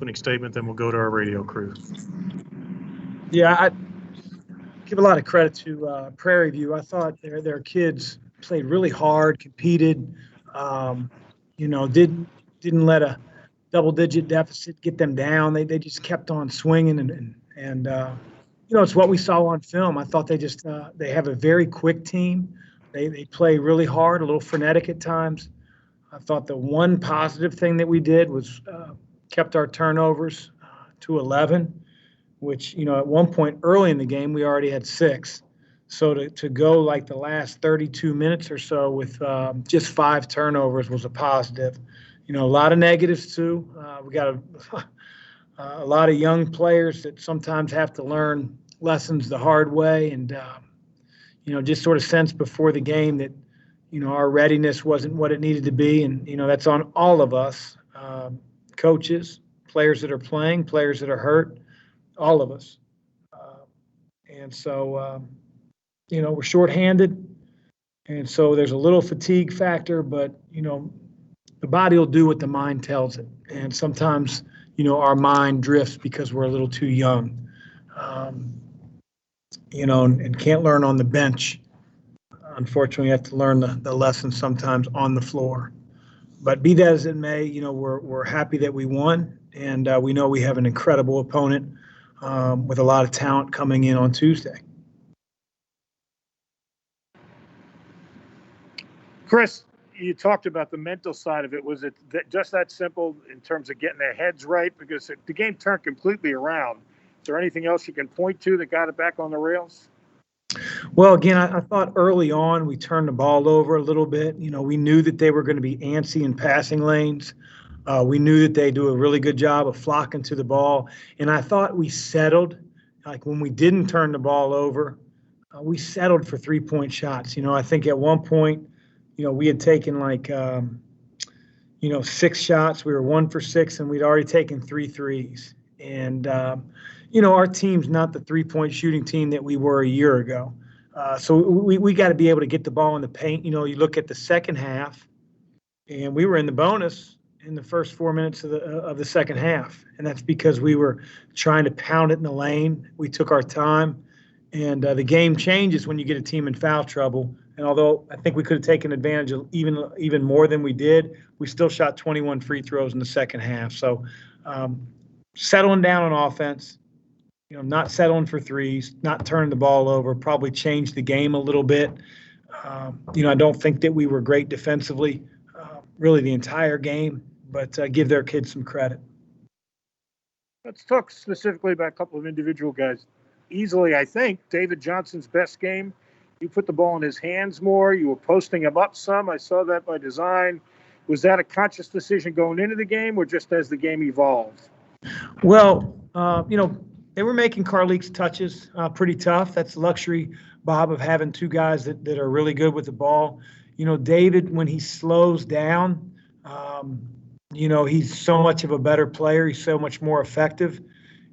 Opening statement, then we'll go to our radio crew. Yeah, I give a lot of credit to Prairie View. I thought their kids played really hard, competed. Didn't let a double-digit deficit get them down. They just kept on swinging, and it's what we saw on film. I thought they have a very quick team. They play really hard, a little frenetic at times. I thought the one positive thing that we did was kept our turnovers to 11, which, at one point early in the game, we already had 6. So to go like the last 32 minutes or so with just 5 turnovers was a positive. A lot of negatives too. We got a lot of young players that sometimes have to learn lessons the hard way, and just sort of sense before the game that our readiness wasn't what it needed to be, and that's on all of us, coaches, players that are playing, players that are hurt, all of us. And so we're shorthanded, and so there's a little fatigue factor, but the body will do what the mind tells it, and sometimes our mind drifts because we're a little too young, and can't learn on the bench. Unfortunately, you have to learn the lessons sometimes on the floor. But be that as it may, we're happy that we won, and we know we have an incredible opponent with a lot of talent coming in on Tuesday. Chris, you talked about the mental side of it. Was it just that simple in terms of getting their heads right? Because the game turned completely around. Is there anything else you can point to that got it back on the rails? Well, again, I thought early on we turned the ball over a little bit. We knew that they were going to be antsy in passing lanes. We knew that they do a really good job of flocking to the ball. And I thought we settled, like when we didn't turn the ball over, we settled for 3-point shots. I think at one point, we had taken 6 shots. We were 1 for 6, and we'd already taken 3 threes. And, our team's not the 3-point shooting team that we were a year ago. So we got to be able to get the ball in the paint. You look at the second half, and we were in the bonus in the first 4 minutes of the second half. And that's because we were trying to pound it in the lane. We took our time. And the game changes when you get a team in foul trouble. And although I think we could have taken advantage of even more than we did, we still shot 21 free throws in the second half. So settling down on offense, not settling for threes, not turning the ball over, probably changed the game a little bit. I don't think that we were great defensively really the entire game, but give their kids some credit. Let's talk specifically about a couple of individual guys. Easily, I think, David Johnson's best game. You put the ball in his hands more. You were posting him up some. I saw that by design. Was that a conscious decision going into the game or just as the game evolved? Well, they were making Carlik's touches pretty tough. That's the luxury, Bob, of having 2 guys that are really good with the ball. David, when he slows down, he's so much of a better player. He's so much more effective.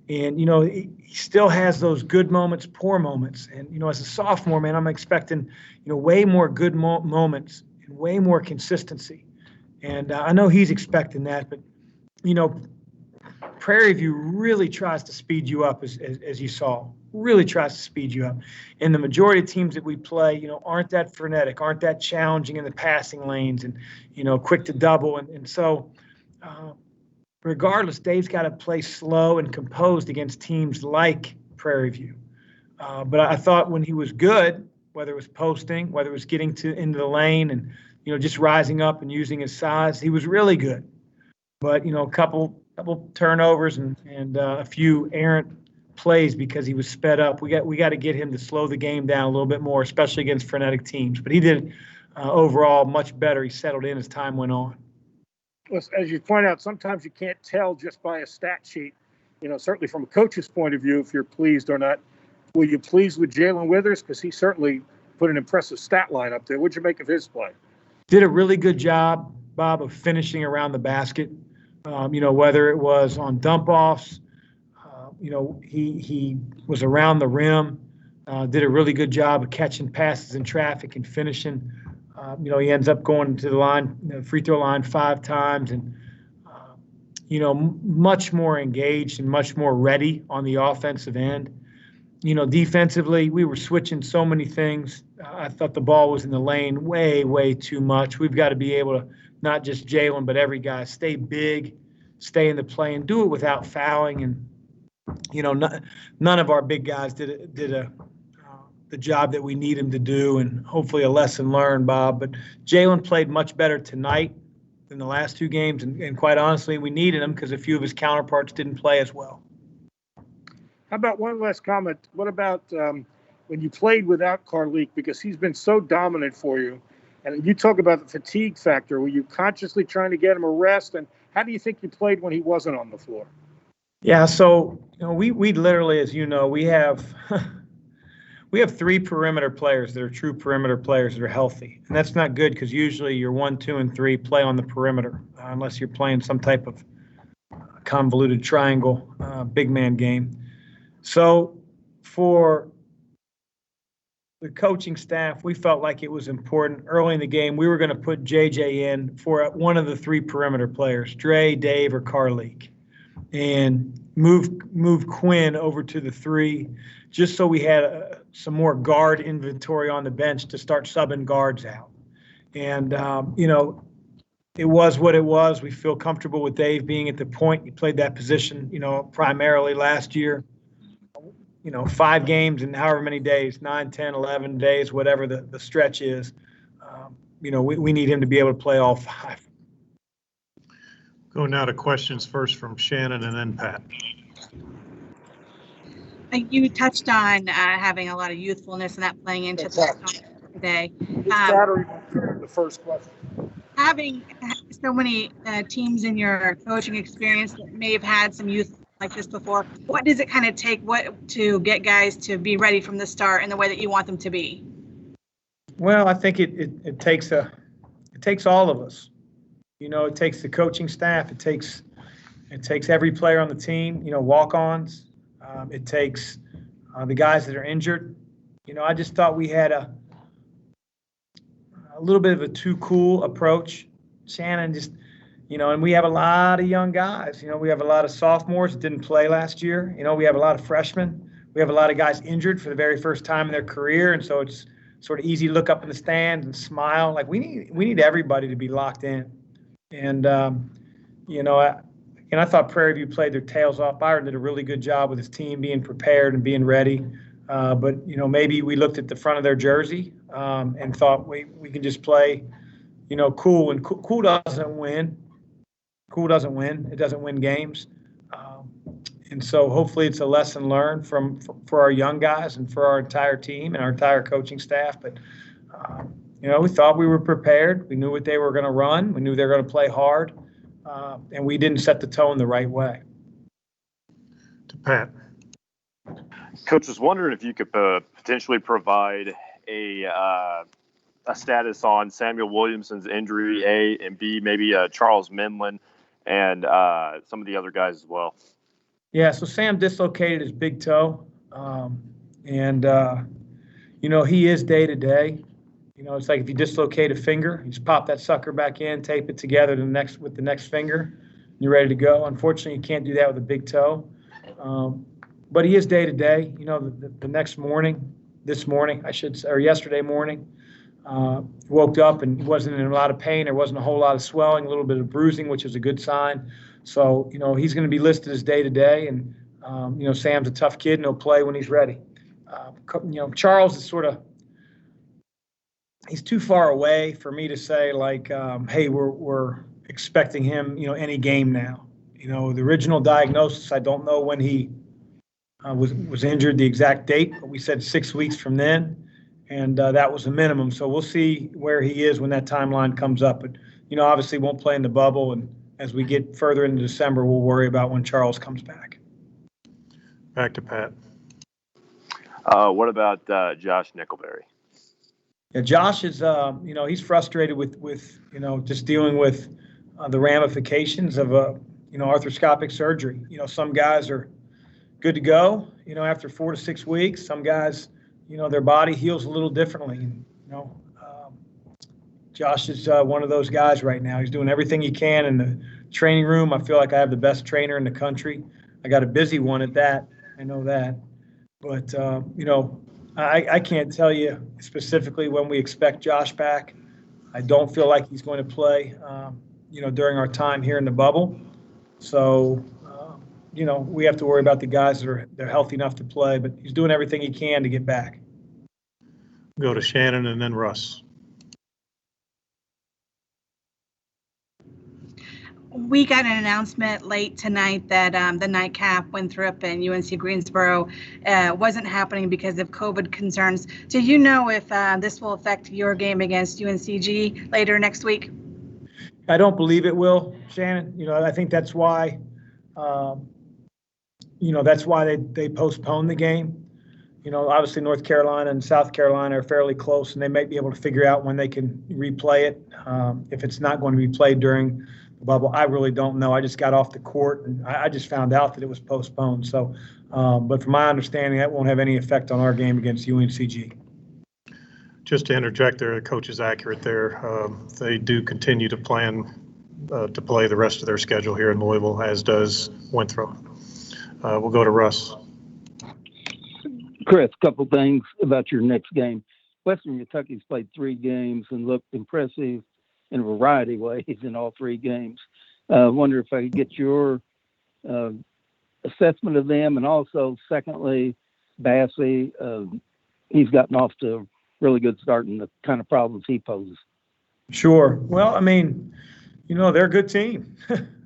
And, he still has those good moments, poor moments. And, as a sophomore, man, I'm expecting, way more good moments and way more consistency. And I know he's expecting that. But, Prairie View really tries to speed you up, as you saw, really tries to speed you up. And the majority of teams that we play, aren't that frenetic, aren't that challenging in the passing lanes and, quick to double. And so regardless, Dave's got to play slow and composed against teams like Prairie View. But I thought when he was good, whether it was posting, whether it was getting into the lane and, just rising up and using his size, he was really good. But, a couple turnovers and a few errant plays because he was sped up. We got to get him to slow the game down a little bit more, especially against frenetic teams. But he did overall much better. He settled in as time went on. As you point out, sometimes you can't tell just by a stat sheet, certainly from a coach's point of view, if you're pleased or not. Were you pleased with Jalen Withers? Because he certainly put an impressive stat line up there. What'd you make of his play? Did a really good job, Bob, of finishing around the basket. Whether it was on dump-offs, he was around the rim, did a really good job of catching passes in traffic and finishing. He ends up going to the line, free throw line 5 times. And, much more engaged and much more ready on the offensive end. Defensively, we were switching so many things. I thought the ball was in the lane way, way too much. We've got to be able to, not just Jalen, but every guy, stay big, stay in the play, and do it without fouling. And, none of our big guys did the job that we need him to do, and hopefully a lesson learned, Bob. But Jalen played much better tonight than the last two games, and quite honestly, we needed him because a few of his counterparts didn't play as well. How about one last comment? What about when you played without Carlik, because he's been so dominant for you, and you talk about the fatigue factor. Were you consciously trying to get him a rest, and how do you think you played when he wasn't on the floor? Yeah, so we literally, as we have we have three perimeter players that are true perimeter players that are healthy, and that's not good because usually your 1, 2, and 3 play on the perimeter unless you're playing some type of convoluted triangle big man game. So for the coaching staff, we felt like it was important early in the game. We were going to put JJ in for one of the three perimeter players, Dre, Dave, or Carlik, and move Quinn over to the 3, just so we had some more guard inventory on the bench to start subbing guards out. And, it was what it was. We feel comfortable with Dave being at the point. He played that position, primarily last year. 5 games in however many days, 9, 10, 11 days, whatever the stretch is. We need him to be able to play all 5. Going now to questions first from Shannon and then Pat. You touched on having a lot of youthfulness and that playing into the today. The first question. Having so many teams in your coaching experience that may have had some youth like this before, what does it kind of take to get guys to be ready from the start in the way that you want them to be? Well, I think it takes all of us. It takes the coaching staff. It takes every player on the team. Walk-ons. It takes the guys that are injured. I just thought we had a little bit of a too cool approach. Shannon just, and we have a lot of young guys. We have a lot of sophomores that didn't play last year. We have a lot of freshmen. We have a lot of guys injured for the very first time in their career, and so it's sort of easy to look up in the stands and smile. Like we need everybody to be locked in. And I thought Prairie View played their tails off. Byron did a really good job with his team being prepared and being ready. But maybe we looked at the front of their jersey and thought we can just play, cool. And cool doesn't win. Cool doesn't win. It doesn't win games. And so hopefully it's a lesson learned for our young guys and for our entire team and our entire coaching staff. But, we thought we were prepared. We knew what they were going to run. We knew they were going to play hard. And we didn't set the tone the right way. To Pat. Coach, was wondering if you could potentially provide a status on Samuel Williamson's injury, A, and B, maybe Charles Minlin and some of the other guys as well. Yeah, so Sam dislocated his big toe, and he is day-to-day. It's like if you dislocate a finger, you just pop that sucker back in, tape it together with the next finger, and you're ready to go. Unfortunately, you can't do that with a big toe. But he is day-to-day. Yesterday morning, woke up and he wasn't in a lot of pain. There wasn't a whole lot of swelling, a little bit of bruising, which is a good sign. So, he's going to be listed as day-to-day. And, Sam's a tough kid and he'll play when he's ready. Charles is he's too far away for me to say, hey, we're expecting him, any game now. The original diagnosis, I don't know when he was injured, the exact date, but we said 6 weeks from then, and that was a minimum. So we'll see where he is when that timeline comes up. But, obviously won't play in the bubble, and as we get further into December, we'll worry about when Charles comes back. Back to Pat. What about Josh Nickelberry? Yeah, Josh is, he's frustrated with just dealing with the ramifications of arthroscopic surgery. Some guys are good to go, after 4 to 6 weeks. Some guys, their body heals a little differently. Josh is one of those guys right now. He's doing everything he can in the training room. I feel like I have the best trainer in the country. I got a busy one at that. I know that. But, I can't tell you specifically when we expect Josh back. I don't feel like he's going to play, during our time here in the bubble. So, we have to worry about the guys they're healthy enough to play, but he's doing everything he can to get back. Go to Shannon and then Russ. We got an announcement late tonight that the nightcap, Winthrop and UNC Greensboro, wasn't happening because of COVID concerns. Do you know if this will affect your game against UNCG later next week? I don't believe it will, Shannon. I think that's why, they postponed the game. Obviously North Carolina and South Carolina are fairly close, and they might be able to figure out when they can replay it. If it's not going to be played during the bubble, I really don't know. I just got off the court, and I just found out that it was postponed. So, but from my understanding, that won't have any effect on our game against UNCG. Just to interject there, the coach is accurate there. They do continue to plan to play the rest of their schedule here in Louisville, as does Winthrop. We'll go to Russ. Chris, a couple things about your next game. Western Kentucky's played 3 games and looked impressive in a variety of ways in all 3 games. I wonder if I could get your assessment of them, and also, secondly, Bassey. He's gotten off to a really good start in the kind of problems he poses. Sure. Well, they're a good team.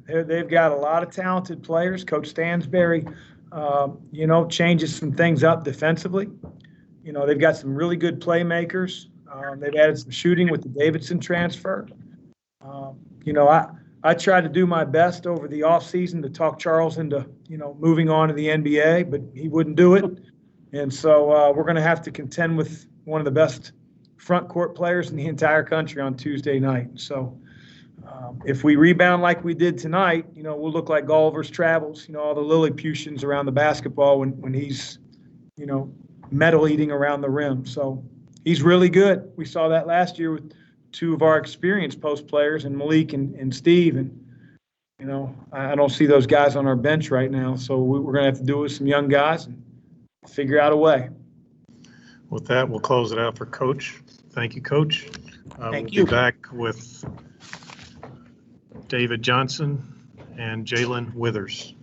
They've got a lot of talented players. Coach Stansberry, changes some things up defensively. They've got some really good playmakers. They've added some shooting with the Davidson transfer. I tried to do my best over the offseason to talk Charles into, moving on to the NBA, but he wouldn't do it. And so we're going to have to contend with one of the best front court players in the entire country on Tuesday night. So if we rebound like we did tonight, we'll look like Gulliver's Travels, all the Lilliputians around the basketball when he's, medal eating around the rim. So he's really good. We saw that last year with 2 of our experienced post players, and Malik and Steve. And, I don't see those guys on our bench right now. So we're going to have to do it with some young guys and figure out a way. With that, we'll close it out for Coach. Thank you, Coach. Thank We'll you. be back with David Johnson and Jalen Withers.